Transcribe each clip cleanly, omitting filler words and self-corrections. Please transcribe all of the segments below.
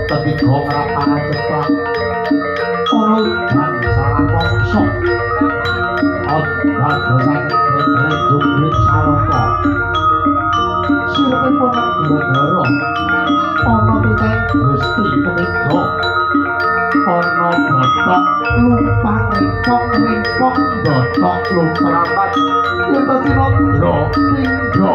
ketiga ngrapana ceplak ana dan salah mongso dadosaken dene jumrit saloka siripun negara ana titeh Gusti ketiga ana batok lumpang rempong batok lumserapat yen dadi ndra pindha yo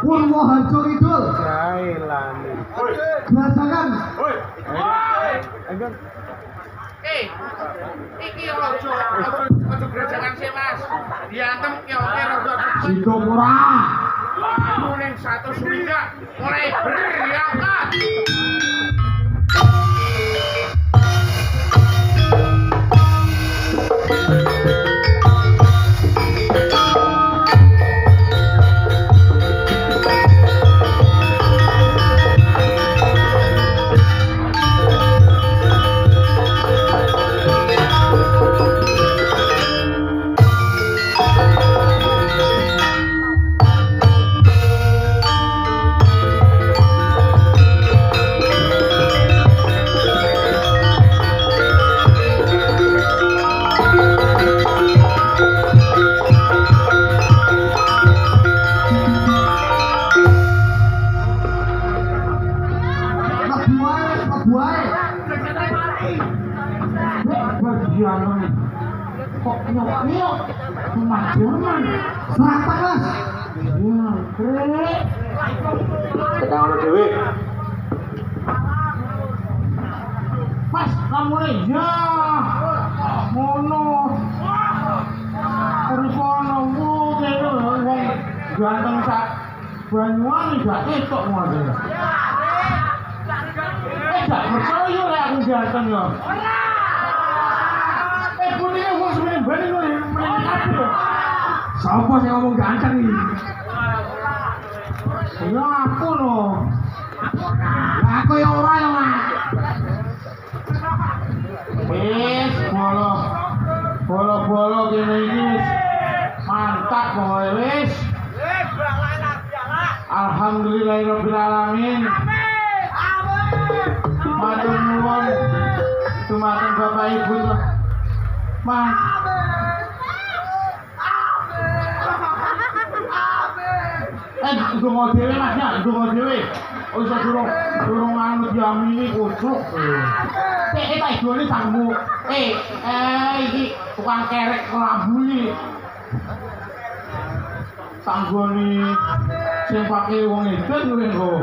Purwoharjo Kidul. Jailan. Gerasakan. Iki ojo gerasakan sih Mas. Diantem kira-kira Sido murah. Kuning 1 Surya mulai berangkat. Kok nyok-nyok kemajuan serata Mas Kita ngono dhewe. Mas kamu nih ya mono Ripono kene wong ganteng sak Banyuwangi gak ketok ngono. Gak percaya lek aku ganteng yo. Bunyinya wong sebenarnya bani lo yang menangkap ya. Siapa sih ngomong ganteng ini? Ya aku loh. Aku yang orang yang mas. Wis bolo gini ini mantap boy wis. Alhamdulillahirobbilalamin. Matur nuwun dumateng Bapak Ibu. Mas. Donga dhewe Mas ya, donga dhewe. Oh iso durung anu diamini kucuk. Tak idone sangmu. Iki tukang kerek kelambuni. Sanggoni sing pake wong edan kuwi kok.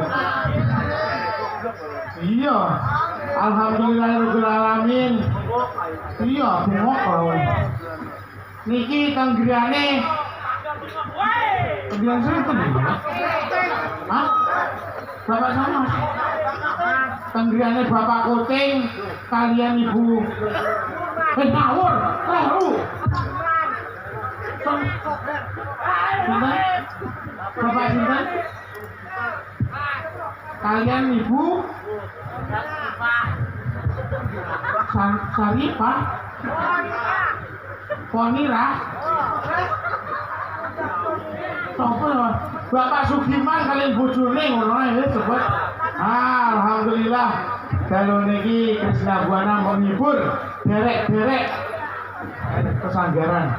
Iya. Alhamdulillahirabbil alamin. Iya, donga. Niki tanggrane. Bilang sinten iki? Hah? Bapak sama? Tenggriane Bapak Kuting kalian Ibu ngawur, lu. Sinten? Bapak sinten? Kalian Ibu Saripah Ponira Sopo ya? Bapak Sugiman kalian bojone ngono ya sebut. Alhamdulillah kalau niki Krisna Buana menghibur derek-derek kesanggaran.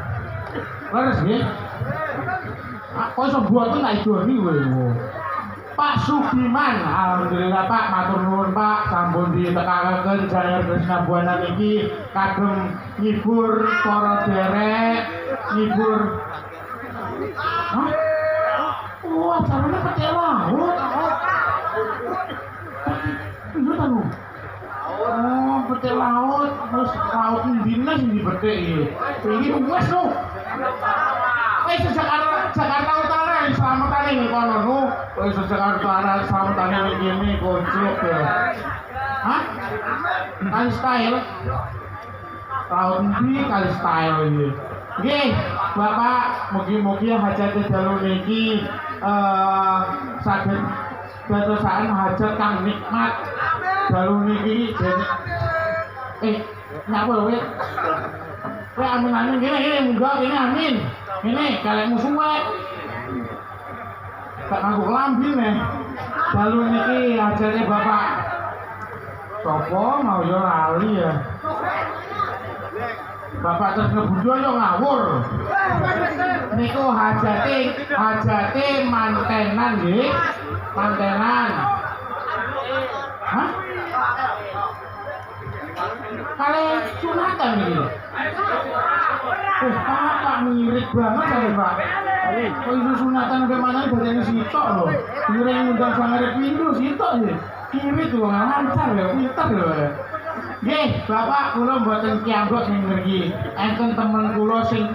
Leres nggih? Kok iso buatan gak idoni kowe. Pak Sugiman, alhamdulillah Pak, matur nuwun Pak, sampun ditekaken Jayan Krisna Buana niki kagem ngibur para derek, ngibur. Hah? Wah, caranya petik laut. Iya ta lu? Oh, petik laut, terus laut ndine sing dipetik iki. Iki wis lho. Jakarta Utara selamatan ini kono nu. Wis Jakarta Utara selamatan ini kene kocok ya. Hah? Kali style. Laut ndi kali style iki. Nggih, Bapak, mugi-mugi hajat dalu niki saged dadosaken hajat kang nikmat. Dalu niki nyapa lho kowe? Kowe amin-amin gini munggah gini amin. Ini kalek musuh wae. Tak nganggo klambi nih. Dalu niki hajate Bapak. Sopo mau yo lali ya. Bapak Tresna Budo yo ngawur. Niku hajate mantenan nggih. Mantenan. Hah? Kali sunatan iki. Pak mirip banget ya Pak. Kok iso sunatan sampai mana badane sitok lho. Kira ngundang sangare pintu sitok ya. Kirit lho lancar ya, pinter lho. Nggih, Bapak kula mboten kiambok ning mriki. Enten temen kula sing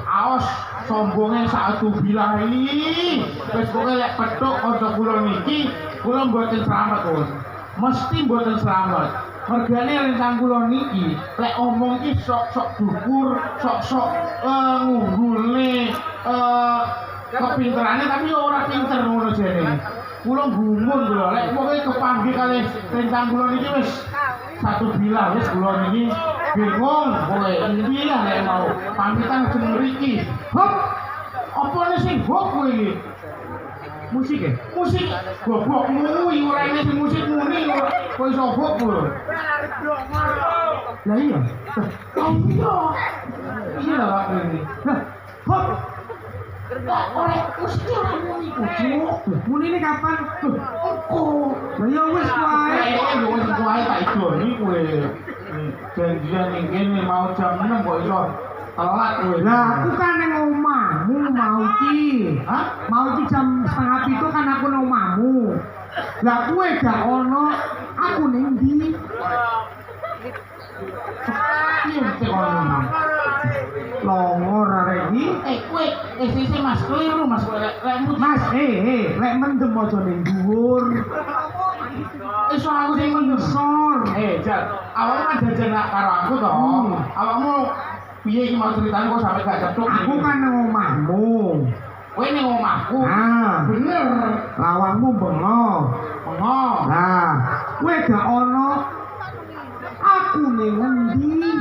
aos sombonge sak bilahi. Wis pokoke lek petuk kanca kula niki, kula mboten slamet, Pun. Mesti mboten slamet. Mergane rencang kula niki, lek omong iki sok-sok dhuwur, sok-sok ngunggulne kepinterane tapi ora pinter ngono jane. Kula gumun kula, lek pokoke kepanggih kalih rencang kula niki wis satu bilah wis kula niki bingung kowe iki lek mau pamitan jeneng mriki. Hop. Apa sing hop kowe iki? Musik ya? Musik gobokmu iki oraene sing musik muni kok iso hop lho. Lah iya. Iya. Iya lah Pak ini. Hop. Ora musik ora muni kucuk. Muni ini kapan? Engko. Lah ya wis wae. Wis wae tak idoni kowe. Janjian ning kene mau jam 6 kok iso telat kowe. Lah aku kan ning omahmu mau iki. Hah? Mau iki jam 6:30 kan aku nang omahmu. Lah kowe gak ono, aku ning ndi? Iya, tekono. Longor arek iki. Kowe sisi Mas kliru Mas. Mas, lek mendem aja ning dhuwur. Iso aku sing mendesor. Jan, awakmu kan jajan karo aku to. Awakmu piye iki mau ceritane kok sampe gak cethuk? Aku kan nang omahmu. Kowe ning omahku. Bener. Lawangmu bengok. Bengok. Nah, kowe gak ono. Aku ning ngendi?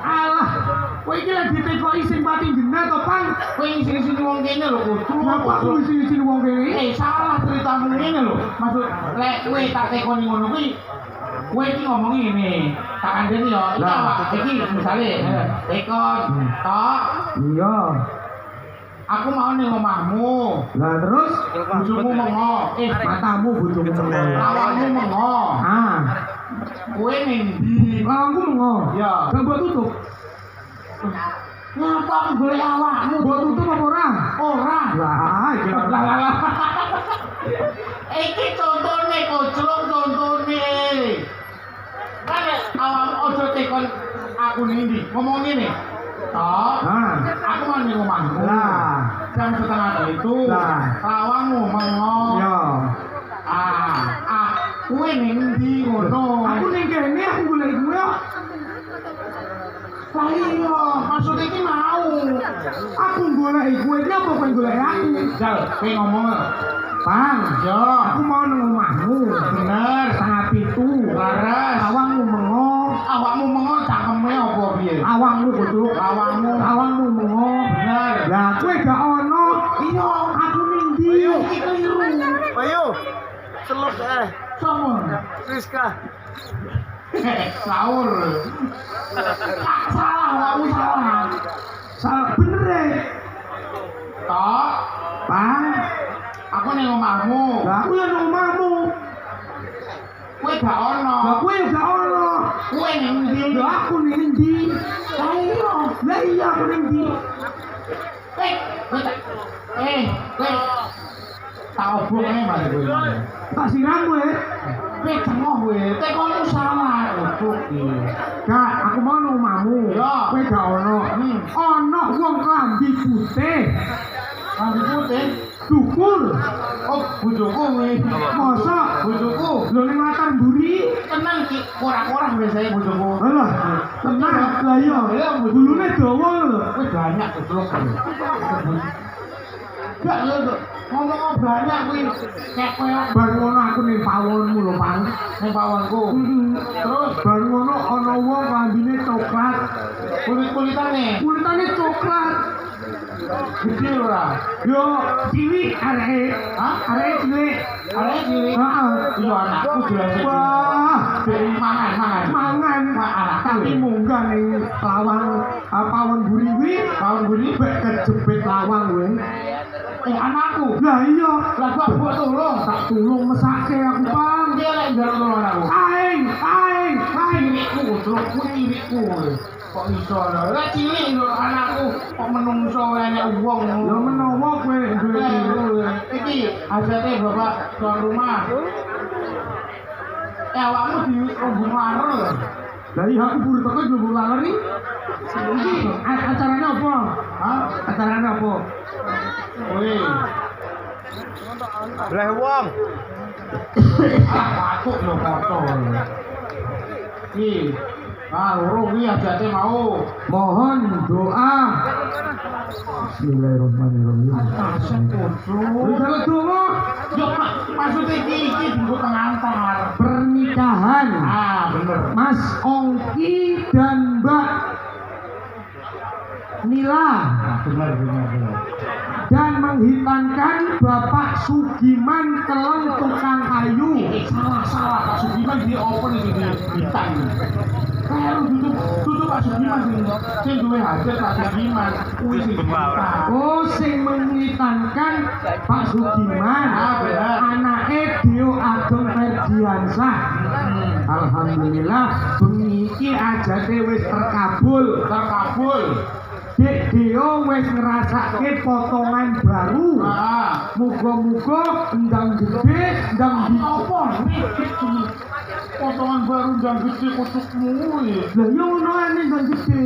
Alah, kowe iki lagi ditekoki sing pati genah to, Pang? Kowe ngisi-ngisi wong kene lho, kudu. Napa aku ngisi-ngisi wong kene? Salah ceritamu ngene lho. Maksud lek kowe tak tekoni ngono kuwi kowe iki ngomong ngene, tak kandhani yo. Iki misale tekon, tok. Iya. Aku mau ning omahmu. Lah terus bojomu mengo. Matamu bojomu mengo. Awakmu mengo. Kowe ning ndi? Awakmu mengo. Ya. Gak mbok tutup. Ngapa golek awakmu? Mbok tutup apa ora? Ora. Lah, iki lah. Iki contone koclok contone. Kan awakmu ojo tekon aku ning ndi. Ngomong ngene. Tok. Aku mau ning omahmu. Lah, jam 7:30. itu Lah. lawangmu mengo. Yo. Kowe ning ndi ngono? Aku ning kene aku golek kowe. Lah iya, maksud iki mau. Aku golek kowe iki apa kowe golek aku? Jal, kowe ngomong. Bang, Yo, aku mau nang omahmu. bener. Setengah pitu. Laras. Awangmu mengo. Awakmu mengo cangkeme apa piye? Awangmu kudu. Awangmu mengo. Bener. Lah kowe gak ono. Iya, Aku ning ndi? iki keliru. Ayo. Seluk Sopo? Rizka. Saur. Salah, aku salah. Salah bener. Tok, Bang, aku ning omahmu. lah aku yang nang omahmu. Kowe gak ono. Lah kowe gak ono. Kowe ning ndi? Lah aku ning ndi? Lah iya. Lah iya aku ning ndi? Kowe tak obrolnya mas kowe. Tak siram kowe. Kowe cengok kowe, tekomu salah. Obrol iki. Gak, aku mau nang omahmu. Ya. Kowe gak ono. Ono wong klambi putih. Rambut putih. Dukur. Oh, bojoku kowe. Mosok Bojoku. lho ning latar mburi. Tenang ki, ora-ora biasanya bojoku. Alah, tenang. Lah iya, bulune dawa lho. Kowe banyak goblok. Gak lho, ngomong banyak kuwi. Kayak koyo Bar ngono aku ning pawonmu lho, Bang. ning pawonku. Terus bar ngono ana wong klambine coklat. Kulit-kulitane Kulitane coklat. gede ora. Yo, cilik areke. Hah? Areke cilik. Arek cilik. Heeh. Iya anakku jelas. Wah, Dari mangan. mangan. Anak Tapi munggah ning lawang pawon buri kuwi Tahun buri. mbek kejepit lawang kowe. Anakku. Lah iya, Lah kok buat tolong. tak tulung mesake aku, Bang. Dia lek njaluk tolong aku. Aing. Cilikku, goblok kuwi cilikku. Kok iso lho. Lah cilik lho anakku. Kok menungso enek wong. Ya menawa kowe duwe Iki ajate bapak tuan rumah. Awakmu di rombong lar. dari aku buru teko njupuk laler iki. Iki acarane apa? Hah? Acarane apa? Woi. Lah wong. Patuk lho foto. Ki. Loro kuwi ajate mau. Mohon doa. Bismillahirrahmanirrahim. Asep kudu. Kalau doa Yo maksud iki dienggo pengantar. pernikahan Bener. Mas Ongki dan Mbak Nila Bener. dan menghitankan Bapak Sugiman Keleng tukang kayu. Salah Pak Sugiman di open iki di bintang. Kayak duduk Pak Sugiman sing duwe hajat Pak Sugiman kuwi sing bintang. Oh, sing menghitankan Pak Sugiman, bener. anake Dio Ageng Ferdiansah. Alhamdulillah, bengi iki ajate wis terkabul. Terkabul. Dek Dio wis ngrasake potongan baru. Muga-muga endang gede, endang Apa? Potongan baru dan gede kucukmu ya. Lah yo ngono ae endang gede.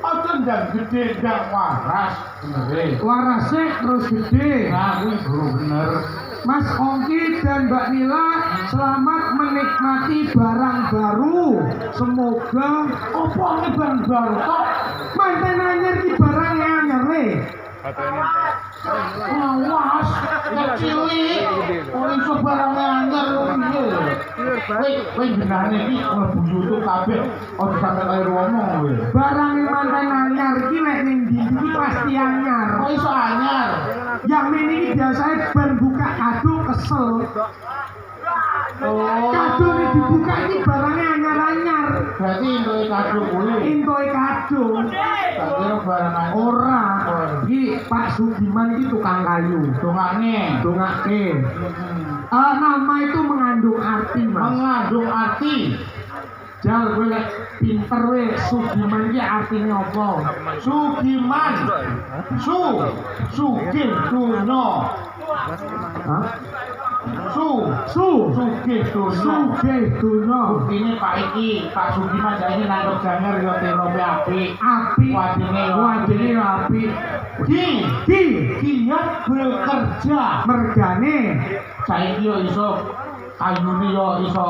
Aja dan gede dan waras. Bener. Warase terus gede. Nah, kuwi guru bener. Mas Ongki dan Mbak Nila selamat menikmati barang baru. Semoga Apa ini barang baru kok? mantan anyar ki barang anyar le. Awas, kecilik. Ora iso barang anyar lho piye. Kowe jenenge iki mlebu YouTube kabeh ora sampe kaya ngomong kowe. Barang yang mantan anyar ki nek ning ndi iki pasti anyar. Kok iso anyar? Yang ini biasanya ben buka kado kesel. Kado ini dibuka ini barangnya anyar-anyar. Berarti entuk kado kuwi. Intoi kado. Tak kira barang anyar. Ora. Iki Pak Sugiman iki tukang kayu. Dongane. Dongake. Nama itu mengandung arti, Mas. Mengandung arti. Jal kowe lek pinter we Sugiman iki artine apa? Sugiman. Sugih dunya. Hah? Sugih Dono. Buktine Pak Sugiman saiki nangkep janger ya terope apik. Wadine apik. Giat bekerja. Mergane Saiki yo iso ayune yo iso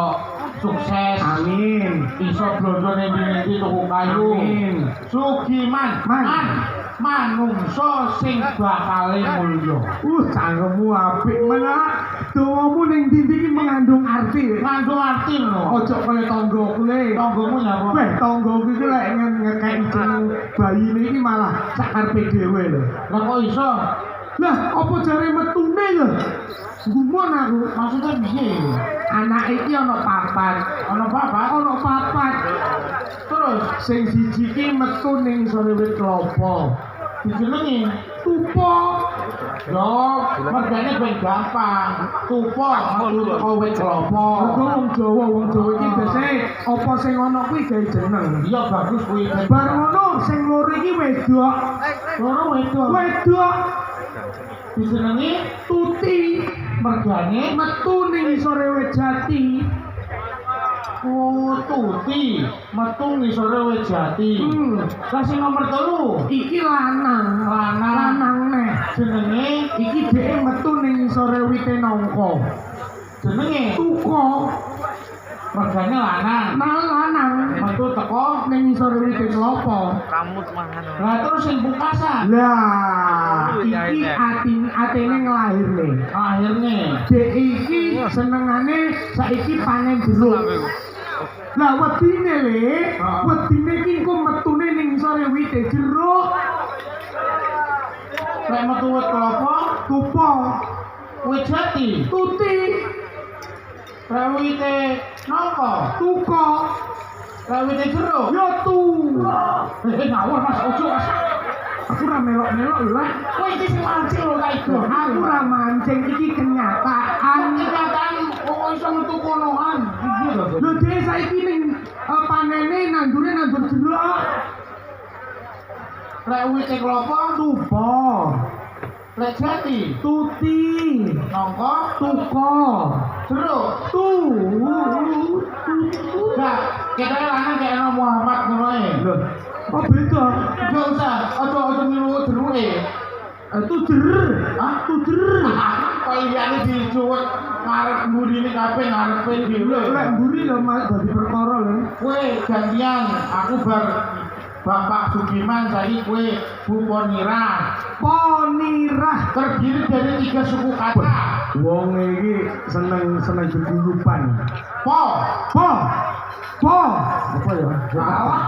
sukses. amin. Iso blonjo endi-endi tuku kayu. Amin. Sugiman manungsa sing bakale mulya. Cangkemmu apik mana? Doamu ning ndi iki mengandung arti. Ngandung arti lho. Ojo kaya tanggoku le. Tanggomu nyapa? Weh, tanggoku iki lek ngekeki jeneng bayine iki malah sak karepe dhewe lho. Lah kok iso? Lah, apa jare metune lho? Gumon aku. Maksudnya piye? Anak iki ana papat. Ana papat. Terus sing siji ki metu ning sore wit klopo. Dijenengi Tupo. yo mergane ben gampang. Tupo metu wit klopo. Mergo wong Jawa iki biasane apa sing ana kuwi gawe jeneng. Iya bagus kuwi. Bar ngono sing loro iki wedok. Loro wedok. Wedok Dijenengi Tuti mergane metu ning sore wit jati. Tuti metu ngisore wit jati. Lah sing nomor 3 Iki lanang neh. jenenge Iki dhek metu ning sore wite nangka. jenenge Tuko mergane lanang. lanang Metu teko ning sore wite klopo. lah terus sing pungkasan Lah, iki atine nglahirne. akhirnya Dek iki senengane saiki panen jeruk. Lah wedine le, wedine iki engko metune ning sore wite jeruk. lek metu wit klopo Tupo, wit jati tuti, lek wite nangka tuko, lek wite jeruk yo tu. ngawur Mas ojo Mas Aku ra melok-melok lho lah. kowe iki sing mancing lho kae Loh, aku ra mancing iki kenyataan. kenyataan kok iso metu konoan iki lho Lho dhewe saiki ning panene nandur jeruk. lek wite klopo Tupo, lek jati tuti, nangka tuko, jeruk tu. Nah, kita lanang kayak nama Muhammad ngono ae. Loh, kok beda? Enggak usah, ojo niru jeruke. Itu jer, tu jer. Kok liyane dicuwet ngarep mburine kabeh ngarepe dhewe. Lek mburi lho Mas dadi perkara lho. Kowe gantian, aku bar Bapak Sugiman saiki kowe Bu Ponira. Ponirah. Terdiri dari 3 suku kata. Wong iki seneng geguyuban. Po. Apa ya? Alah,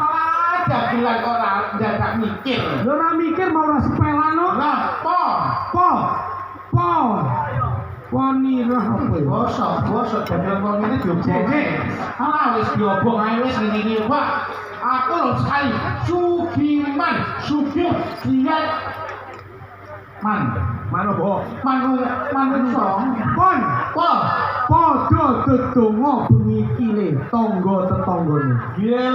dagelan ora dadak mikir. Lho ora mikir mau ora sepelano. Lah, po. Ponirah apa ya? Bosok dagelan wong ini diobong. Ah, wis diobong ae wis ngene iki, Pak. Aku lho sekali Sugiman, sugih giat manungsa. Pon, Po. padha dedonga bengi iki le tangga-tetanggane. Gile,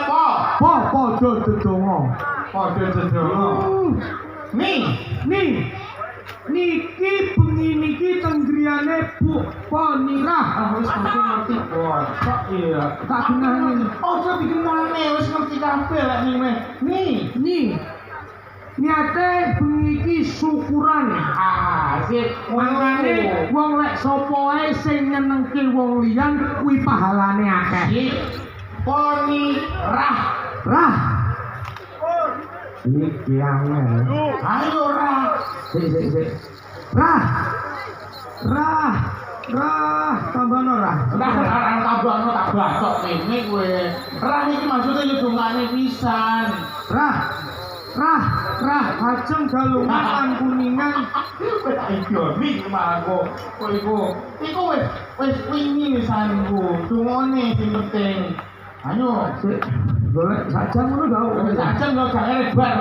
po. Padha dedonga. Padha jejono. Niki bengi niki tenggriane Bu Ponirah. Wis ngerti bosok iya. Tak genani. Ojo dikenane wis ngerti kabeh lek ning. Niate bengi iki syukuran. Asik. Mangane wong lek sapa wae sing nyenengke wong liyan kuwi pahalane akeh. Ponirah. Rah. Iki angel. Ayo Rah. Sik. Rah. Tambahno rah. Ora tabano tak bacok kene kowe. Rah iki maksude yo dongane pisan. Rah, ajeng galungan kuningan. Wis idoni mangko. Iku wis wingi wisanku. Dungane sing penting. Ayo, Sik, golek saja ngono gak wis aja kok gak lebar.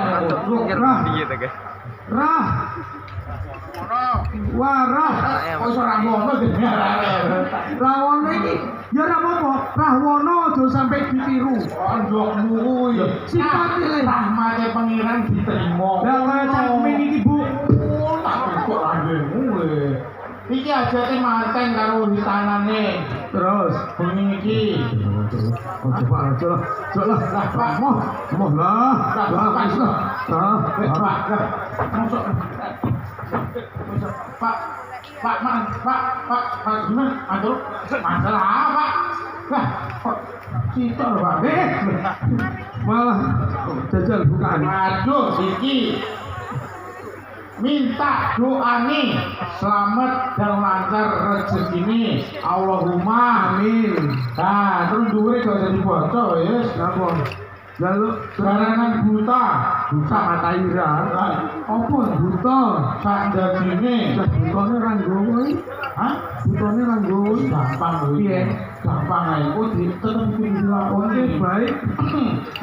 Rah. Warah. Kok iso ra ngono dengarane. Rawono iki ya ora apa-apa. Rahwono aja sampai ditiru. Ndokmu kuwi. Sipate rahmate pangeran diterima. Lah kaya cangkeme iki Bu. Tak kok anggemu. Iki hajate manten karo hitanane. Terus Bengi iki. coba aja lah. Lah Pak, Moh lah. Pak. Masuk. Pak, gimana? Aduh, masalah apa? Lah, kok sitok lho, Pak. Malah jajal bukaan. Aduh, iki minta doane selamat dan lancar rezekine Allahumma Amin. nah terus dhuwure gak usah dibaca wis Napa? Lalu garangan buta mata ira. apa Buta. sak dadine Butane ra nggowo. hah Butane ra nggowo. gampang lho Piye? gampang ae kok tetep kudu dilakoni Oke, baik.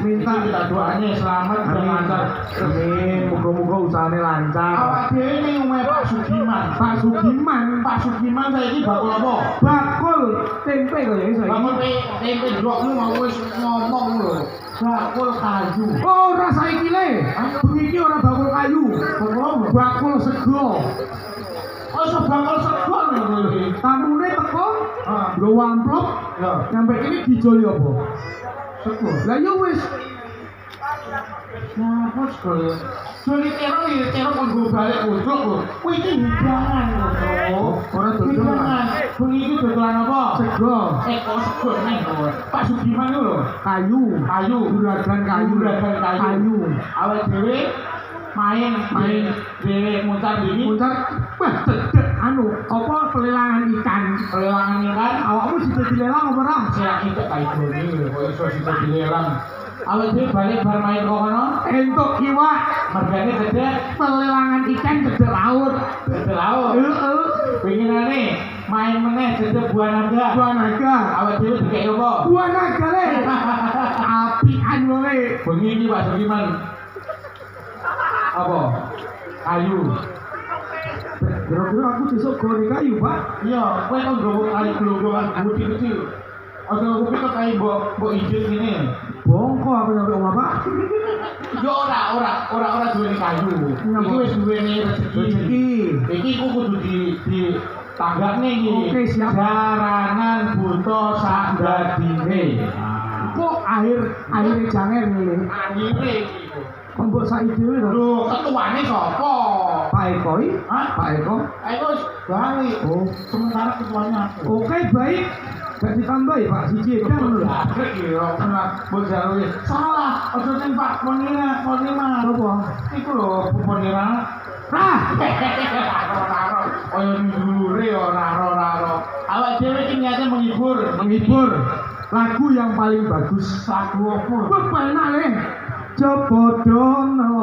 minta doane selamat dan lancar Amin. Muga-muga usahane lancar. awak dhewe ning omahe Pak Sugiman Pak Sugiman saiki bakul apa Bakul tempe kok ya iso Kamu iki. tempe drokmu mau wis ngomong lho. Bakul kayu. Oh, ora saiki le. Bengi iki ora bakul kayu. Bakul Bakul sego. Oh, bakul sego lho iki. Tamune teko, Ah, nggo amplop, ya, nyampe kene dijoli apa? sego. Lah yo wis. Nah, bos kok. Joli terong kok go balik ujug lho. Kuwi iki hidangan lho. Ora dodolan. Hidangan. Bengi iki dodolan apa? Sego, Kok sego nih lho. Pak Sugiman lho. kayu, Kayu. juragan kayu, Juragan kayu. Awak dhewe main dhewe mutar diri. Muncar, wah cedek anu, apa pelelangan ikan. Pelelangan ikan Awakmu sudah dilelang apa ora? saya itu kayak gini kok iso bisa dilelang awal dia balik bar main kok kono Entuk iwak, mergane gede pelelangan ikan cedek laut. gede laut pengenane main meneh gede buah naga Buah naga. awal dia dikek apa Buah naga le. Apian lho le. bengi iki Pak Sugiman apa kayu Kira-kira aku besok goreng kayu, Pak. iya kowe kan gowo kayu glonggongan putih kecil ojo aku pikir kayak mbok ijin gini Bongko aku nyampe omah, Pak. yo ora duweni kayu iki wis duweni rezeki Rezeki. iki ku kudu di tanggane iki Oke, siap. jaranan buta sak dadine Kok air jangan ngene. akhire iki Kok mbok saiki dhewe lho. lho ketuane sapa Pak Eko iki? hah Pak Eko. ayo wis bali Oh, sementara ketuanya aku oke baik. Gak ditambahi Pak siji kan lho. Iya, benar. Bojaro salah. Ojo ning Pak Ponira, Apa? Iku lho, Bu Ponira. Rah, Raro-raro. Kaya ndulure ya raro-raro. Awak dhewe iki niate menghibur. menghibur. Lagu yang paling bagus. Lagu apa? Wah, enak le. Jobodono.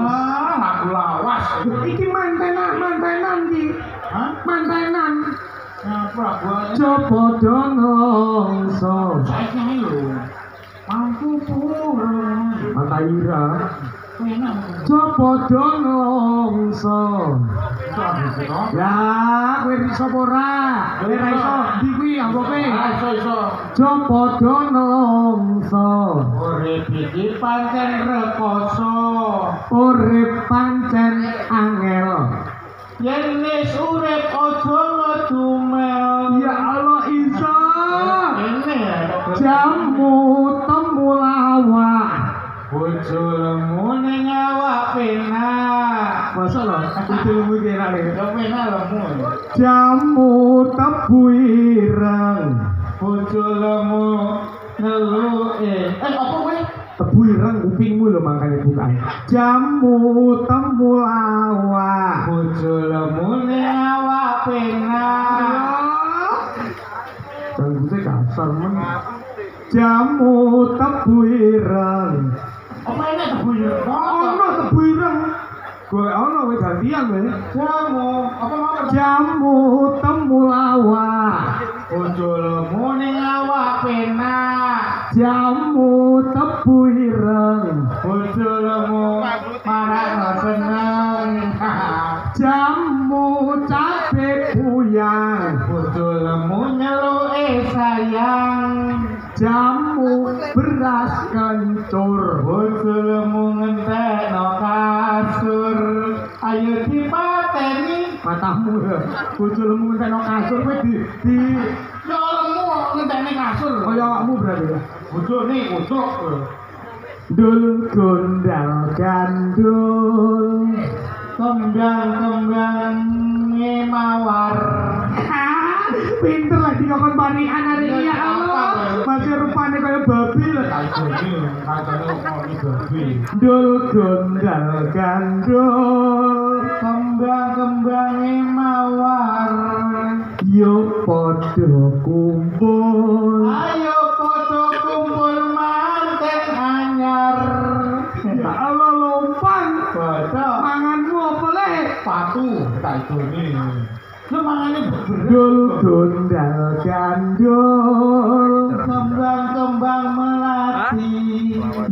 Ah, lagu lawas. Iki mantenan iki. Hah? Mantenan. Apa lagu? Jobodono so. Saiki ae lho. Mampu purun. Mata ira. Enak. Jobodono so. Iso. Ya, kowe iso apa ora? Kowe ra iso ndi kuwi amplopé. Iso. Jobodono so. Urip iki pancen rekoso. Urip pancen angel. Yen wis urip aja ngedumel. Ya Allah iso. Ini Jamu temulawak. bojo lemu ning awak penak. Masa lho, itu lemu kira nih. Ya penak lemu. Jamu tebu ireng. Bojo lemu ngeluke. Apa kowe? Tebu ireng kupingmu lho makanya bukan. Jamu temulawak. Bojo lemu ning awak penak. Tanggungnya kasar men. Jamu tebu ireng. Apa ini tebu ireng? Ono tebu ireng. Gue ono we gantian we. Jamu. Apa mau? Jamu temulawak. Bojo lemu ning awak penak. Jamu tebu ireng. Bojo lemu marah seneng. Jamu cabe buyang. Bojo lemu nyeluke sayang. Jamu beras kencur. Bojo lemu ngentekno kasur. Ayo dipateni matamu ya. Bojo lemu ngentekno kasur kowe di Ya lemu ngenteni kasur. kaya awakmu berarti ya. Bojone kucuk. Dul gondal gandul. Kembang-kembang mawar. Pinter lagi ngomong barian hari ini ya Allah. Masih rupanya kayak babi lah. Kacane kok babi. Dul gondal gandul. Kembang-kembang mawar. Yuk podo kumpul. Ayo foto kumpul manten anyar. Ya Allah lompang. Foto Manganmu apa le? patu tak ini. Lu mangane Dul gondal gandul. kembang-kembang melati.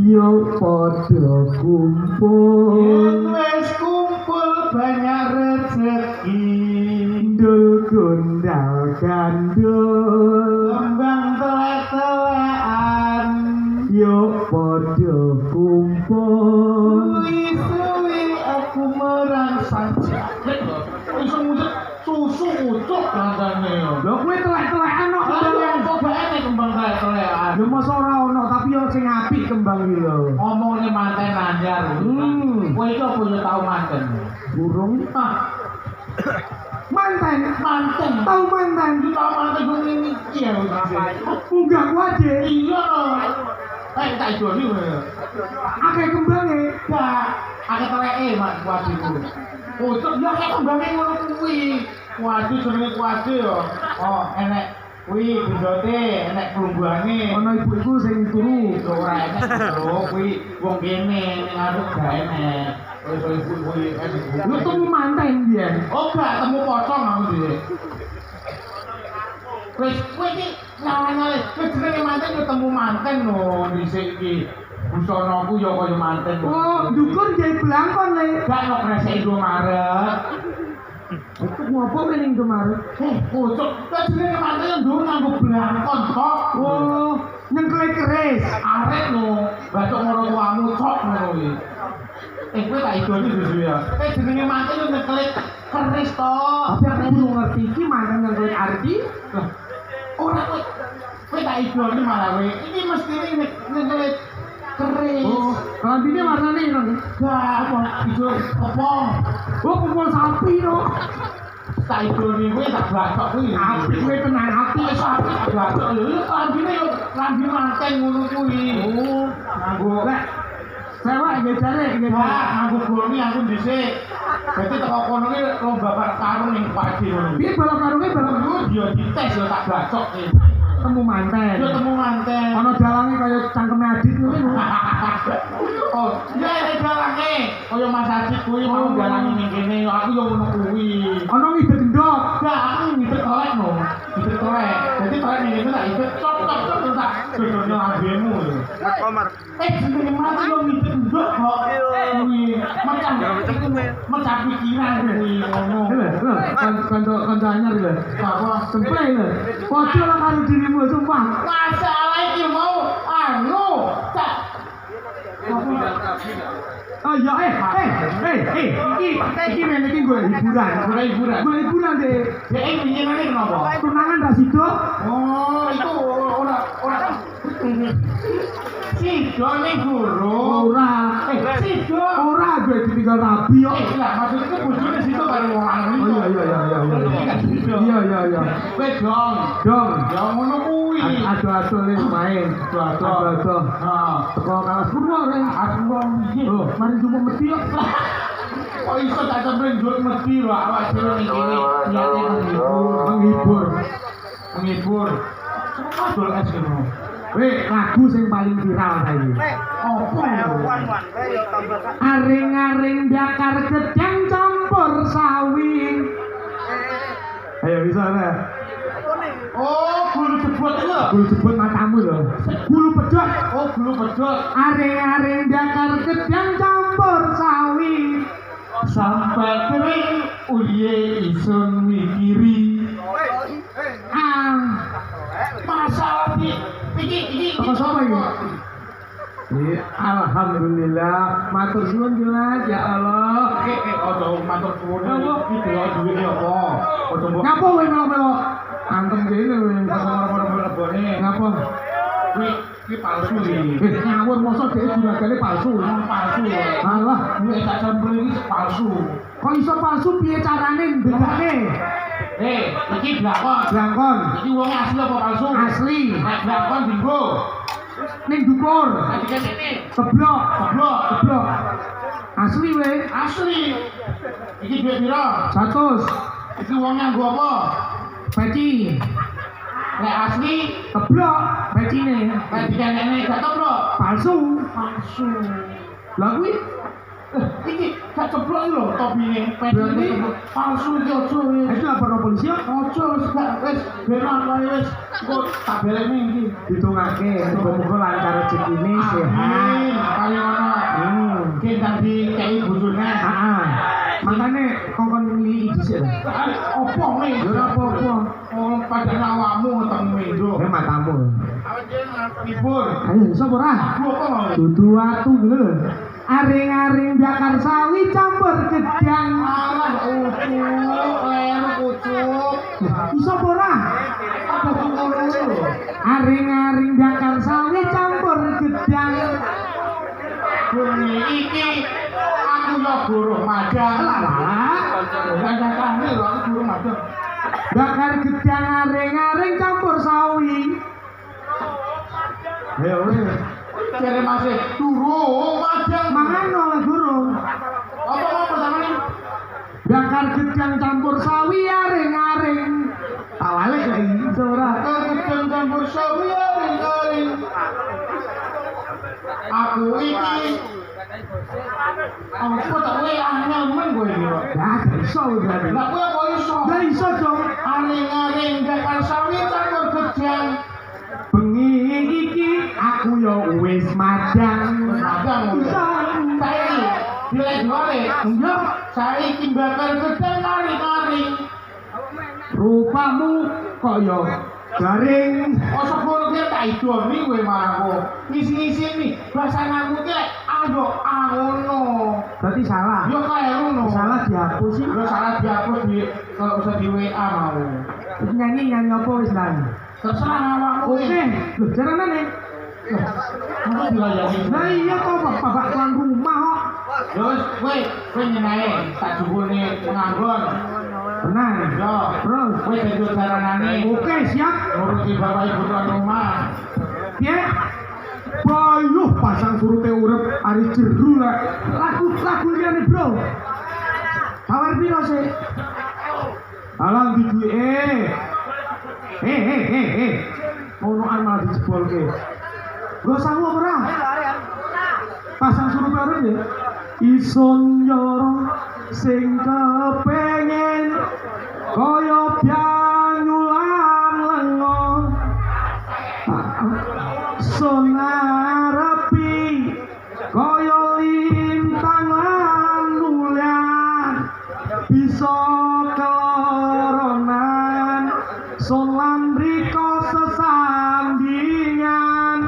Yuk podo kumpul. Wes kumpul banyak rezeki. Dul gondal gandul. Kembang telek-telekan. Yuk podo kumpul. Suwi-suwi aku merangsang jaket. Iso musik susu ucuk rasane yo. Lho kowe telek-telekan kok Kembang kembang. kok bae kembang telek-telekan. Ya masa ora ono tapi yo sing apik kembang iki lho. Ngomongnya manten anyar. Kowe iki apa yo tau manten? Burung Ah, manten. manten. Tau manten. Iki tau manten kok ngene iki ya. Munggah kuwi aja. Iya lho. Tak idoni kowe. Akeh kembange. Gak, akeh teleke mak kuadiku. Ucuk ya akeh kembange ngono kuwi. Kuadi jenenge kuadi yo. Oh, enek kuwi benjote, enek pelungguane. Ono ibu-ibu sing turu. Ora enek lho kuwi wong kene ning arep gak enek. Wis ibu kuwi enek. Lu temu manten biyen. Oh gak temu pocong aku dhewe. Wis kowe iki nyala-nyale, wis jenenge manten yo temu manten lho dhisik iki. Busanaku yo kaya manten. Oh, ndukur jai belangkon le. Gak nok resek Indomaret. Itu ngopo ning kemarin? Ucuk, kan jenenge manten yo ndung nganggo blangkon kok. Oh, nyengklek keris. Arek lho, batuk moro tuamu cok ngono kuwi. Kowe tak idoni dulu ya. Jenenge manten yo nyekelik keris to. Tapi aku belum ngerti iki manten nyengklek arti. Lah, ora kowe tak idoni malah kowe. Iki mesti nyekelik keris. Oh, lambine warnane ira? Gak apa ijo apa? Oh, kumpul sapi no. Tak idoni kowe tak batok kuwi. Api kowe tenan api. Wis sapi tak batok lho. Lambine yo lambi manten ngono kuwi. Oh, Nganggo lek sewek nggih jare nggih. Wah, aku goni aku dhisik. Dadi teko kono ki lomba balap karung ning pagi ngono. Piye balap karunge balap Yo yo dites yo tak bacok iki. temu manten. Yo temu manten. Ono dalange kaya cangkeme Adit ngono. Oh, ya nek dalange kaya Mas Adit kuwi mau dalange ning kene yo aku yo ngono kuwi. Ono ngide gendok. Gak, aku ngidek kolek no. Ngidek kolek. Jadi kolek ning kene tak ngidek cok tak dodono lambemu yo. Komar. Jenenge mati yo ngidek ndok kok. Kuwi macam macam pikiran kuwi ngono. Lho, kanca anyar lho. Apa? Semple lho. Padha lah karo dirimu sumpah. Masalah iki mau anu tak Oh iya, iki men iki gue hiburan deh. ya pikirannya kenapa? Tunangan Rasido. Oh, itu ora Sido nih guru. Ora, Sido. ora gue ditinggal rabi yo. Lah maksudnya bojone Sido karo wong lanang Oh iya. Kowe dong. Dong, Ya ngono kuwi. ado-ado le main. Ado-ado. Nah, Teko kalah semua re. aku iki. Oh, mari jumpa mesti yo. Kok iso tak sampeyan njur mesti lho awak dhewe ning kene niate Menghibur. menghibur. Adol es ngono. Weh, lagu sing paling viral saiki. Opo? Aring-aring dakar gedang campur sawi. Ayo bisa ora? Oh, gulu jebot itu. Gulu jebut matamu lho. Gulu pedot. Oh, gulu pedot. Aring-aring dakar gedang campur sawi. Sampai kering uliye isun mikiri. Ah, Masalah iki Toko sapa iki? Alhamdulillah, matur suwun Jelas ya Allah. Ojo matur suwun iki delok duwite apa? Ojo mbok Ngapa kowe melo-melo? Antem kene kowe. ora lebone. Ngapa? Iki palsu iki. Ngawur mosok dhewe juragane palsu. Palsu. Alah, Kuwi tak sampel iki palsu. kok iso palsu piye carane bedane? Iki blakon. Blangkon Iki wong asli apa palsu? asli Nek blakon dinggo. ning dukur. Nek dikene Keblok, goblok. keblok. Asli we, Asli. Iki duwe pira? 100. Iki wong nganggo apa? Peci, Nek asli, keblok, pecine. nek dikene gak keblok. Palsu. Palsu. Lah kuwi Iki gak keblok lho topine. Pedine palsu iki ojo wis. itu laporno polisi kok Ojo wis gak wis benar wae wis. Kok tak beleni iki. ditungake muga-muga lancar rezekine sehat. Amin. Kali ngono. Ki tadi kei bojone. Heeh. Makane kongkon milih dhisik. Opo nih? Ya ora apa-apa. Oh, padahal awakmu ketemu Indo. Kowe matamu. Libur. Ayo sapa ora? Aku apa mau? Dudu watu lho. Aring-aring bakar sawi campur gedang. Alah, ucuk, leru ucuk. Iso apa ora? Apa ngono? Aring-aring bakar sawi campur gedang. Bumi iki aku yo buruh madang. Lah, Kandang-kandang lho aku buruh madang. bakar gedang aring-aring campur sawi. Ayo weh. Jare masih durung madang. Mangan oleh gurung. Apa mau pertama nih? Bakar gedang campur sawi aring-aring. Awale lagi iso ora? Gedang campur sawi aring-aring. Aku iki apa tak wae angel men kowe iki. Ya, gak iso berarti. Lah kowe apa iso? Gak iso dong. Aring-aring bakar sawi campur gedang. Bengi iki aku yo wis madang. Madang. Iso. Saiki dilek gore. Yo, Saiki bakar gedang aring-aring. rupamu kaya garing. Ojo kono ki tak idoni kowe marangku. Ngisi-ngisi iki bahasanmu ki ayo ngono. Berarti salah. Yo kaya ngono. Salah dihapus sih. Yo salah dihapus di kalau usah di WA mau. Nyanyi apa wis lan? Terserah awakmu. Oke, lho jarane nih. Masa dilayani. Lah iya kok bapak tuan rumah kok. Yo wis kowe nyenae tak jupune penganggon. Tenang. Yo, Terus. kowe dadi jaranane. Oke, siap. Ngurusi bapak ibu tuan rumah. Piye? Bayuh pasang surute urip ari jeru lek. Lagu liyane, Bro. Tawar piro sih? Alang diduwe. Ono malah dijebolke. Gak sangu apa ora? Pasang surute urip ya. Ison yoro sing kepengin kaya banyu lan lenga. Sonarepi kaya lintang lan nulan bisa keloronan son lan riko sesandingan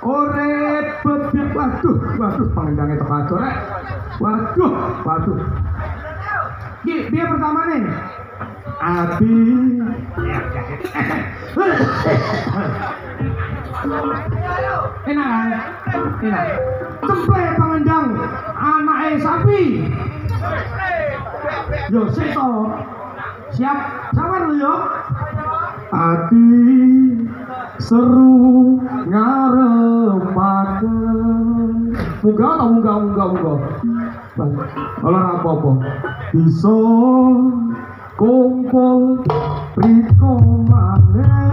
urip bebek. Waduh pangendangnya teko rek. Waduh Ki, dia pertama nih Abi enak kan? Enak. Cemple pangendang anake sapi. Yo seto. Siap, sabar lu yo. Ati seru ngarepaken. Muga. Olah apa-apa. Bisa kumpul riko maneh.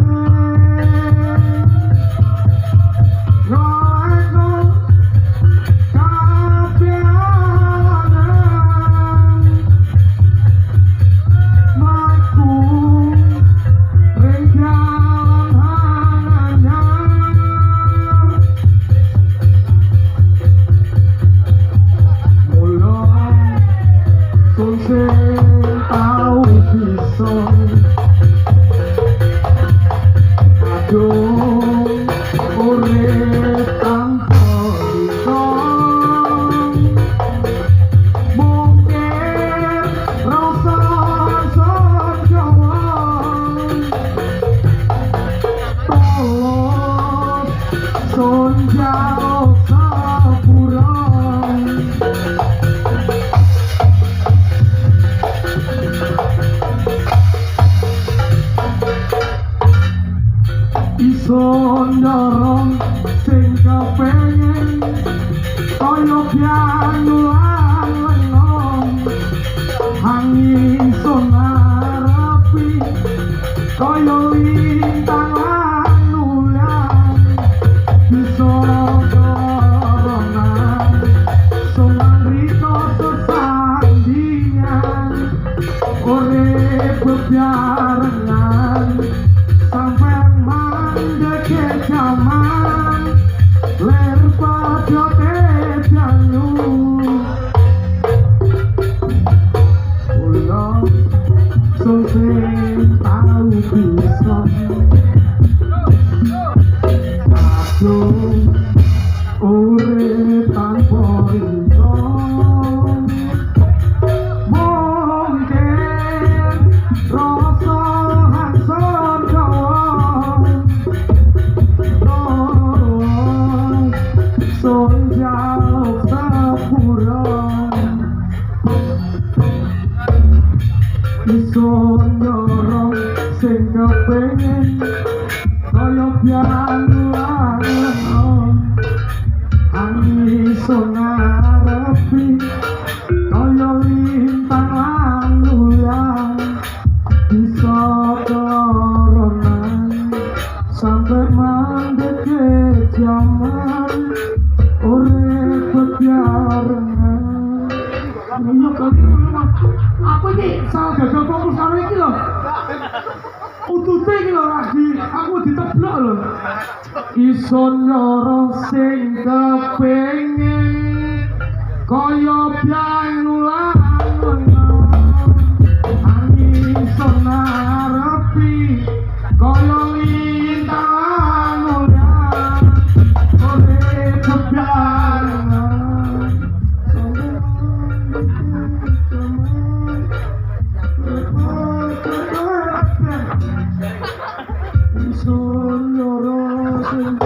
Tau bisa kaya lintang lan ulan bisa dorongan sowan rito sesandingan urip bebarengan sampai mandeke jaman ler padha tedangu ulo sing tau bisa aku urip tanpa rindu mungkin rasa hancur jauh sun jauh sepura isun nyorong sing kepengin kaya bialan isun ngarepi kaya lintang lan ulan bisa doronan sampai mandeke jaman urip bebarengan iya kali apa ini salah gagal fokus karo iki lho utute iki lho lagi aku diteblok lho isun nyoro sing kepengin kaya bialan isun ngarepi kaya lintang ulan urip bebarengan isun nyoro sing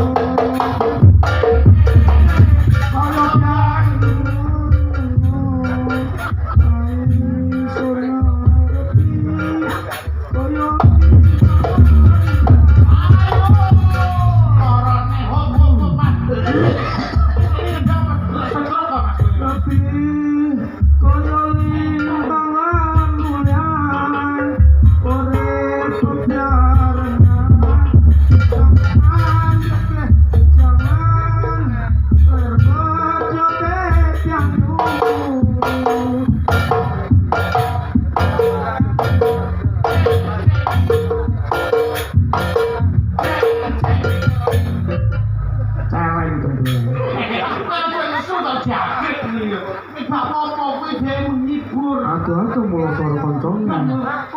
Aduh mulo karo koncone.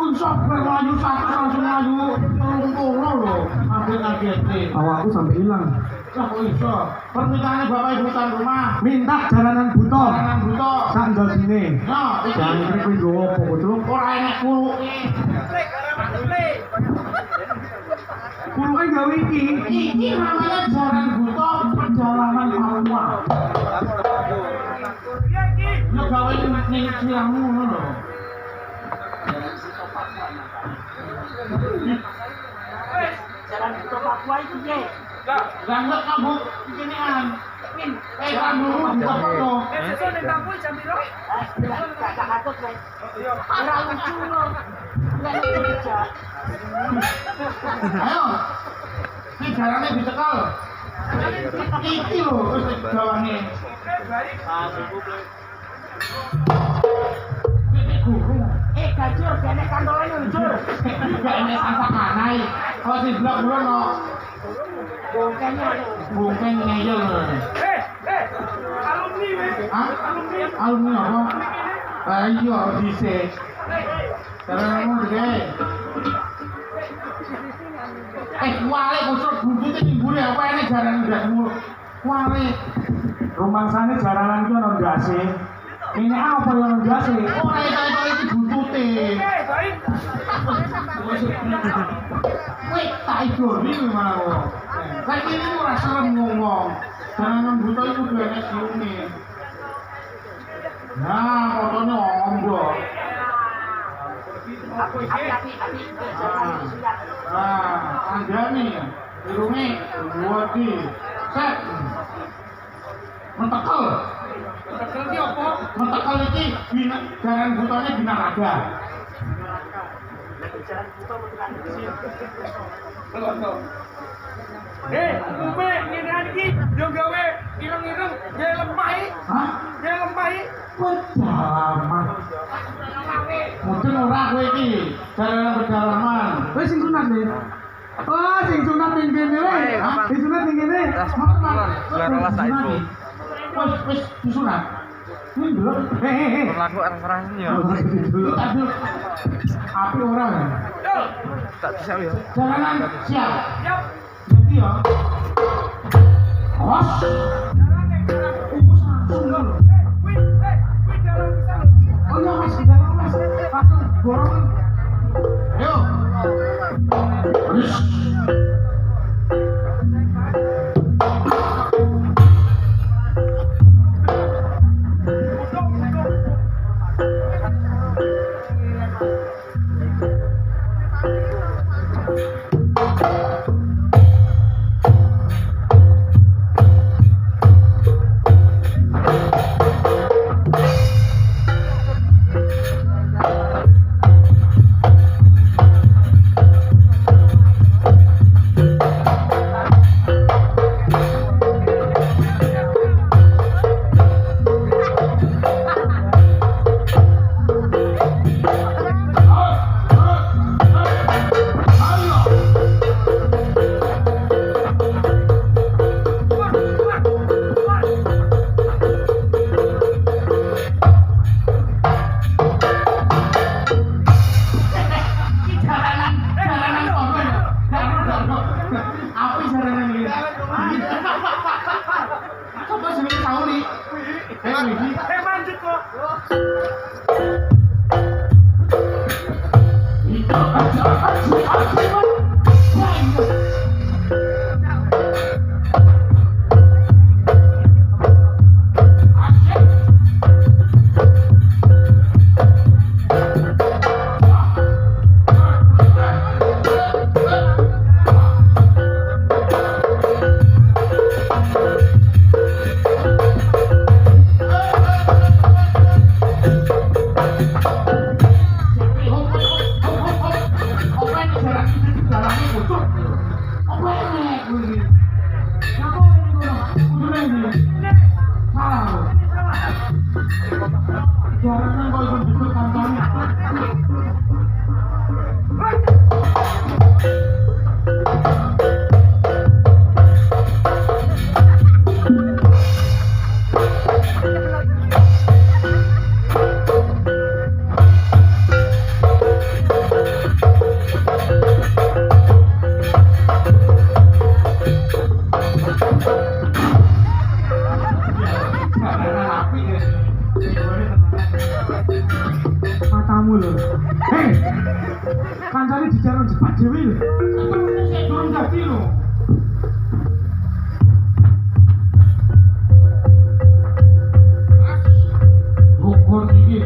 Unsur berlayu satu langsung layu tolong lho. Ngaget-ngagete. Awakku sampai hilang. Lah kok iso? Permintaannya Bapak Ibu tuan rumah. Minta jalanan buta. Jalanan buta. Sak ndol sini. Nah, iki Jangan iki kuwi nggowo apa bocok. ora enek kuluke. Kuluke gawe iki. Iki namanya jalan buta perjalanan Papua. Yo gawe ning siamu ngono lho. Jalan buta Papua itu ye. Rambut kamu beginian. Kamu bisa foto. Sesuk ning kampung jam piro? Gak katut kowe. Ora lucu lho. Nek kerja. Ayo. Ini jalannya dicekal. Iki lho wis gawane. Gajur kene kantole njur. Gak enek sasak kanai. Kalau di blok dulu no. Bongkengnya. Bungkeng ngeyel. Alumni weh. Hah? Alumni apa? Iya dhisik. Jalanmu gede. Wale bocor buntute nyimbule apa ene jaran ndasmu. Wale. Rumangsane jaranan ki ono ndase. Ini apa yang ono ndase? Ora itu iki buntute. Kowe tak idoni mana kok. Saiki iki ora serem ngomong. Jalanan buta iku kudu enek siune. Nah, fotone ombo. Api. Anjani, irunge duwati. Set. Mentekel. Mentekel iki apa? Mentekel iki jalan butane binaraga. Umpe ngene iki yo gawe ireng-ireng gawe lempai. Hah? Gawe lempai. Pedalaman. Mungkin ora kowe iki. Jalanan pedalaman. Kowe sing sunat deh. Oh, sing sunat ning kene wae. Sing sunat ning kene. Gelar kelas tak itu. Wis disunat. Ini delok. Berlaku arah-arahan ya. Aduh. Api ora. Tak bisa ya. Jalanan siap. Siap. Jadi ya. Awas. Ubus langsung lho. Wih jalan bisa lho. Oh iya mas, di dalam mas. Langsung borong. Ayo. Wis. Apa jalanan ini? Coba sini Sauli. Wiki. Manjut kok. Itu aja. Jalanan kok iso jebul kancane. Matamu lho. Hei. Kancane dijaran jepat dhewe lho. Durung dadi lho. Gugur iki.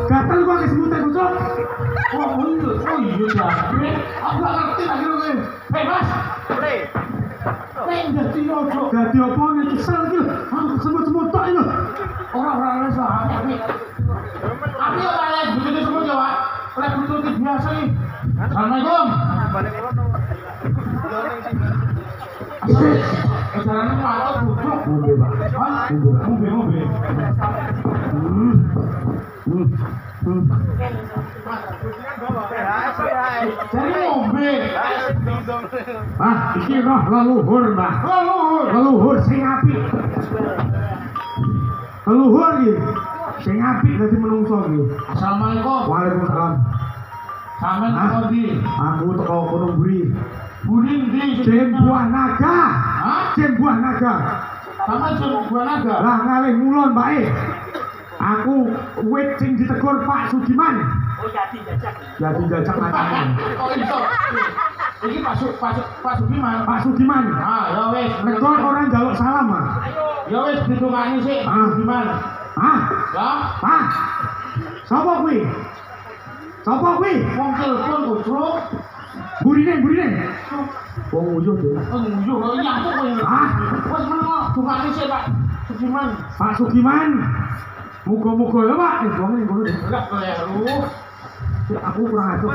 Gatel gua ke semute bocok. Oh iya jare. Aku gak ngerti lagi lho. Hei Mas. Nek dadi ojo. Dadi apa nek kesel iki lho. Aku semut-semut tok iki lho. Ora wis lah. Aku ora lek begitu semua ya, Pak. Lek begitu biasa iki. Assalamualaikum. Caranya malah duduk. Ngombe. Jadi ngombe. Ah, iki roh leluhur, Mbah. Leluhur sing apik. Leluhur iki. Sing apik dadi menungso iki. Assalamualaikum. Waalaikumsalam. Sampeyan teko ndi? Aku teko kono mburi. Budi ndi? Jem buah naga. Hah? Jem buah naga. Sampeyan jem buah naga. Lah ngalih ngulon, Mbak. Aku wit sing ditegur Pak Sugiman. Oh jadi jajak. Jadi jajak matane. Kok iso? Iki Pak Sugiman. Pak Sugiman. Ah, ya wis. Nekor orang jaluk salam, Mas. Ya wis ditungani sik, Pak Ah. Sugiman. Hah? Ya, Pak. Sapa kuwi? Sapa kuwi? wong telepon goblok. Burine. Wong uyuh deh. Oh, nguyuh kok nyamuk kowe. Ah. Wis meneng tungani sik, Pak Sugiman. Pak Sugiman. Muga-muga ya, Pak. Wong ning kono deh. Enggak keliru. Aku kurang atur.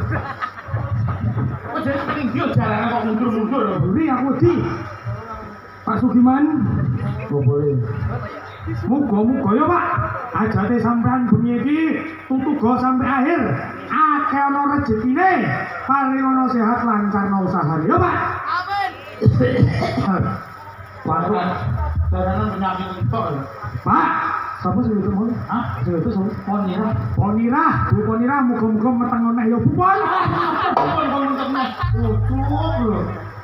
Kok jadi penting dia jalan kok mundur-mundur lho. Buri aku wedi. Pak Sugiman. Oh boleh. Muga-muga ya, Pak. Ajate sampean bengi iki tutuga sampai akhir. Akeh ana rezekine, paling ana sehat lancar usahane ya, Pak. Amin. Waduh. Jalanan penyakit itu. Pak, sapa sing itu mau? Hah? Sing itu sapa? Ponira. Bu Ponira, muga-muga meteng neh ya Bu Pon. Pon internet. Ucuk lho.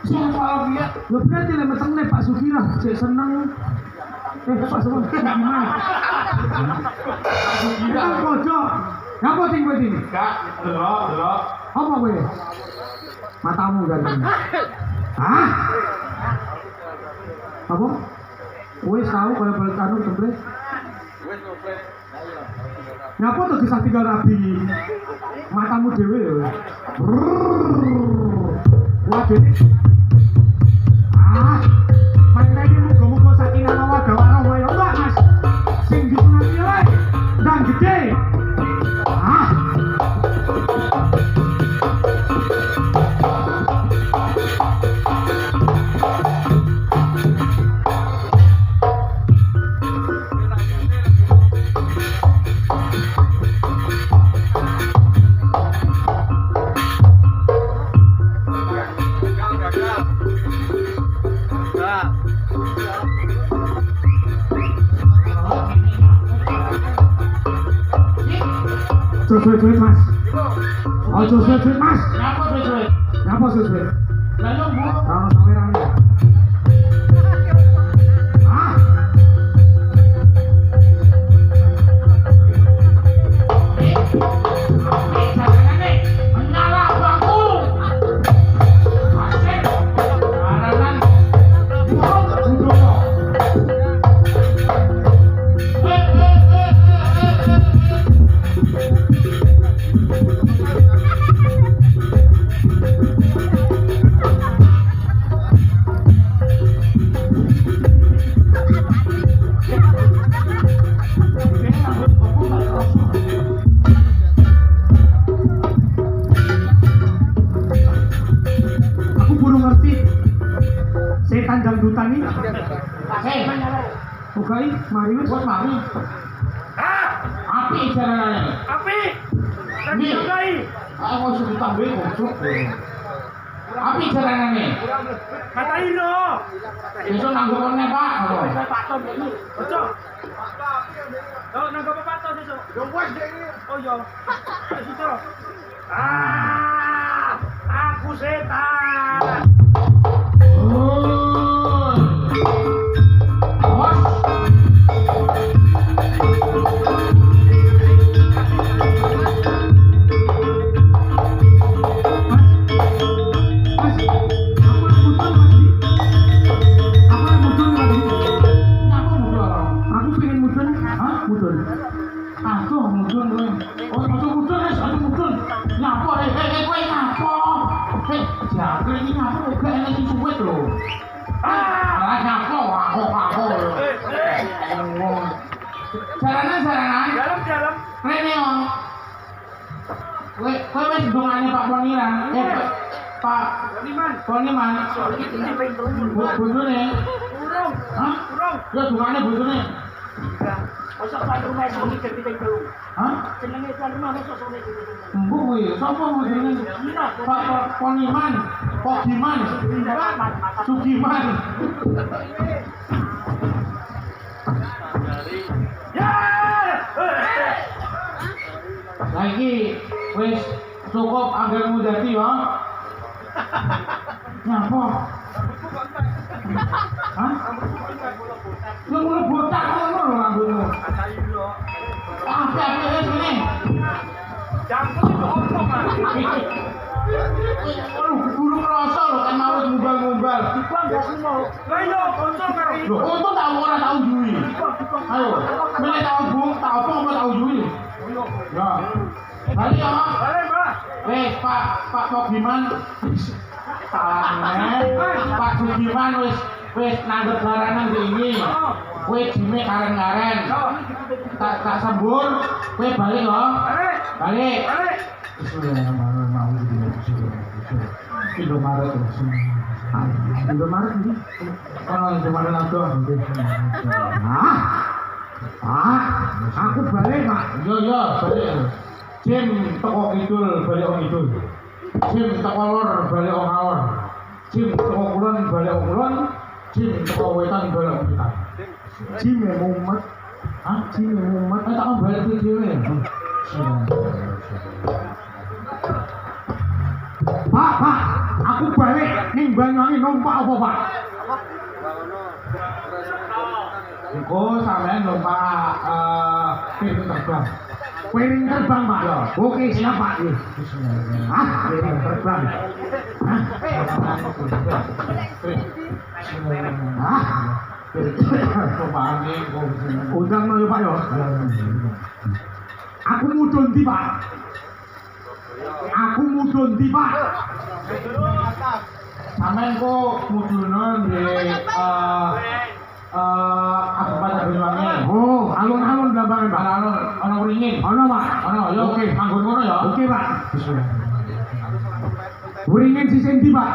Siapa dia? Lho berarti lek meteng neh Pak Sugira, sik seneng. Pak Sugiman. Gila. Kita pojok. Ngapa ting kowe ting? Kak, delok. Apa kowe? Matamu ganteng. Hah? Apa? Kowe tahu kalau belakang template? Ngapa tuh kisah tinggal rabi? Matamu dewe ya. Wah jadi. Main ini muga-muga sakinah mawaddah warahmah ya enggak, Mas. Sing disunati wae. Ndang gede. Suwe-suwe Mas. Ojo suwe-suwe Mas. Ngapa suwe-suwe? Ngapa suwe-suwe? Lah yo Bu. Rano sampe rame. Jangan menyala bangku. Asik. Aranan. Budono. Aku baru ngerti setan dangdutan ini. Hei, Oke, mari wis. buat mari. Api jalanannya. Api. Ini. Dijagai. Aku mau suruh tambahin goblok. Api jalanannya. Katain lo. Besok nanggurannya Pak. Pak Tom ini. Ojo. Oh, nang apa Pak Tom besok? Yo wes iki. Oh yo. Situ. Aku setan. Bos. Mas, aku yang muncul lagi. Aku yang muncul lagi. Ngapa muncul? Aku pengen muncul. Hah? Muncul. Aduh, muncul gue. Oh wis dongane Pak Poniran. Pak Poniman. Bojone. Urung. Hah? Urung. Ya dongane bojone. Masa tuan rumah sini ke kita dulu. Hah? Senengnya tuan rumah masa sore ke kita. Mbok kuwi sapa bojone? Pak Poniman. Pogiman. Sugiman. Lagi wis cukup anggarmu dadi ya. Nyapa? Hah? Lu mulai botak ngono lho rambutmu. Apa wis ngene? Jangkut itu ompong ah. Guru ngerasa lho kan mau ngumbal-ngumbal. Dikon gak semua. Lah iya, konco kari. Lho, untung tak ora tau duwi. Ayo, meneh tau bung, tak apa tau duwi. Ya. Balik ya. Balik, Mbak. Wes Pak Pogiman. Pak Sugiman wis nanggep garanan iki. Kowe jime karen-karen. Tak sembur, kowe balik ya. Balik. Balik. Balik. Indomaret terus. Indomaret ini. Kalau Indomaret langsung. Aku balik, Pak. Yo, balik. Jim teko kidul balik om kidul. Jim teko lor balik om alor. Jim teko kulon balik om kulon. Jim teko wetan balik om wetan. Jim mumet. Hah? Jim mumet. Tak balik ke dhewe. Pak, aku balik ning Banyuwangi numpak apa, Pak? Engko sampean numpak piring terbang. Piring terbang, Pak. Oke, siap, Pak. Piring terbang. Undang ya, Pak, ya. Aku mudun di, Pak. Pak. Sampeyan kok mudune nggih Kabupaten Banyuwangi. Oh, alun-alun Blambangan, Pak. Alun ana wringin. Ana, Pak. Ana, ya oke, manggon ngono ya. Oke, Pak. Wringin si sendi, Pak.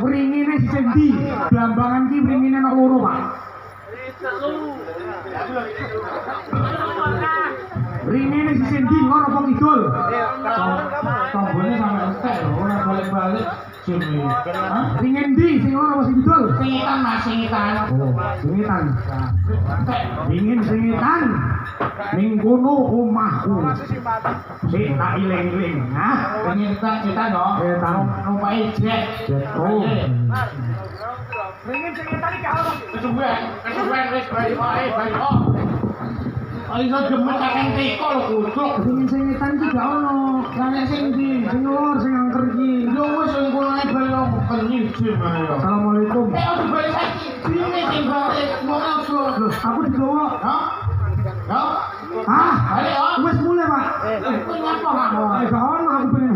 Wringine si sendi. Blambangan ki wringine ana loro, Pak. Wringine si sendi loro apa kidul? Tombone sampe entek lho, ora balik-balik. Ringen di, sing loro apa sing kidul? Singitan, Mas, singitan. Oh, singitan. Dingin singitan. Ning kono omahku. Sik tak iling-iling. Hah? Singitan yo. Singitan numpaki jet. Oh. Ringin singitan iki apa? Kesuwen wis balik kok. Iso demet kakek teko lho kucuk. Singitan iki gak ono. Lah sing ndi? Sing lor sing angker iki. Yo wis sing kono ae bali kenyit jim ae. Assalamualaikum. Aku balik saiki. Dine sing balik ngono. Aku digowo. Hah? Ya? Balik ya. Wis mulai, Pak. Kowe nyapa, Pak? Gak ono aku pengen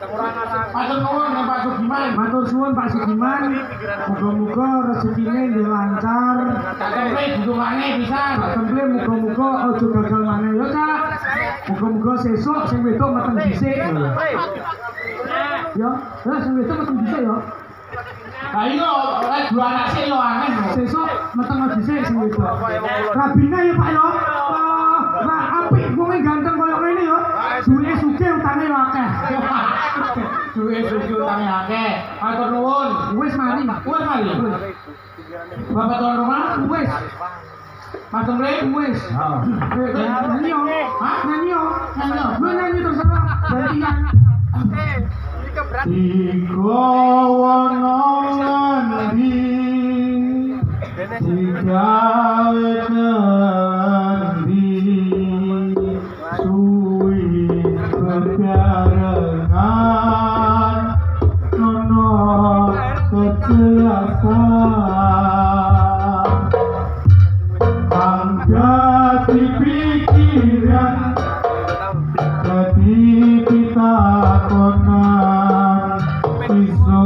Matur nuwun Pak Sugiman. Matur suwun Pak Sugiman. Muga-muga rezekine nggih lancar. Tak temple dudungane pisan. Tak temple muga-muga aja gagal maneh ya, Cak. Muga-muga sesuk sing wedok meteng dhisik. Ya, sing wedok meteng dhisik ya. Lah iya, oleh dua anak sik yo aneh lho. Sesuk meteng dhisik sing wedok. Rabine ya, Pak ya. Nah, apik wong ganteng koyo ngene ya. Duwe sugih utange akeh. Duwe sugih utange akeh. Matur nuwun. Wis mari. Bapak tuan rumah wis. Mas Temple wis. Nyanyi yo. Hah? Nyanyi yo. Lu nyanyi terserah. Gantian. Iko wono ngendi digawe ngendi suwi bebarengan nono kejelasan angga pikiran jadi kita konan iso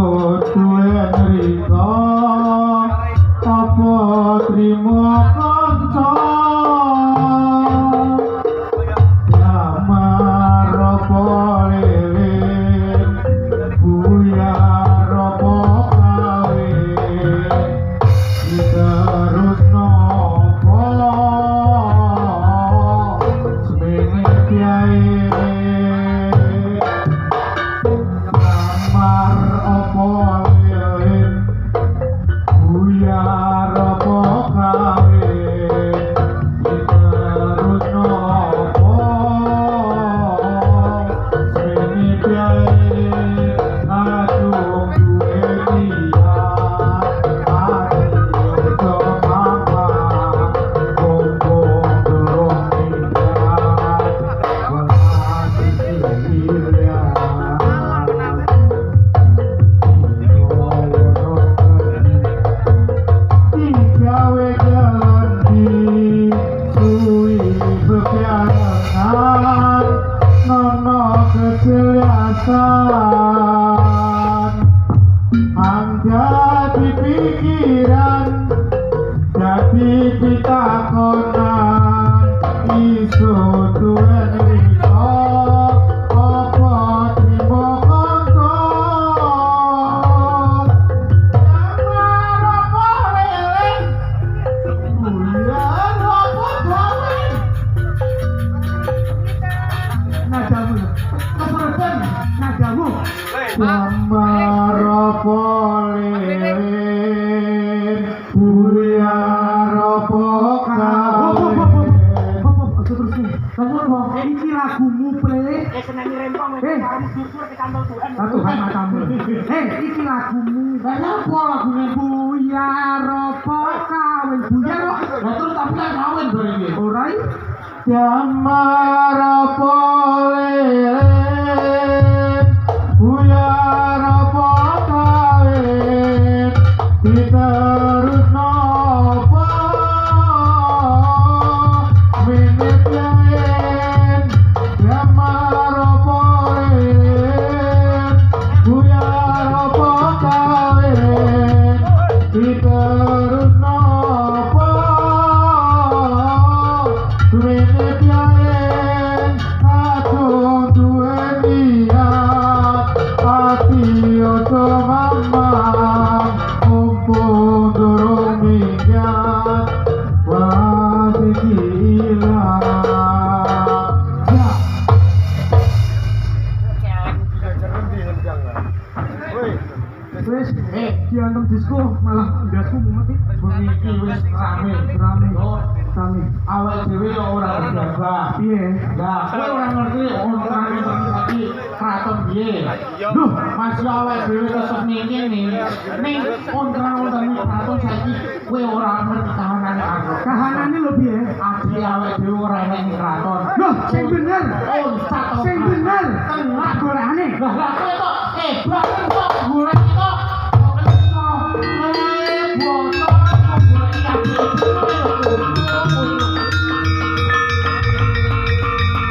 lagumu ple. Seneni rempong Eh. kamu jujur ke kantor Tuhan. Tuhan matamu. Iki lagumu. Kenapa lagunya Buyar apa kawin buyar kok. Lah terus tapi kan kawin bareng iki. Ora iki. Jamar apa leren, buyar apa kawin, diterus nopo, minit lain. Jamar apa leren, buyar apa kawin, diterus nopo. Minit lain aku duwe niat ati ojo mamang mumpung durung minggat wasi hilang Wes, diantem disko malah ndasku mumet iki. bengi iki wis rame Rame. Oh, Sami. awake dhewe kok ora berjaga. Piye? Lah, kowe ora ngerti orang iki kraton piye. Duh, Masih awake dhewe kesep mikir nih. Ning kontra-kontra kraton saiki kowe ora ngerti kahanane aku. kahanane lho piye? Asli awake dhewe ora enek ning kraton. Loh, sing bener. Oh, satu. Sing bener. Tengah Golekane. Lah, kowe kok hebat kok golek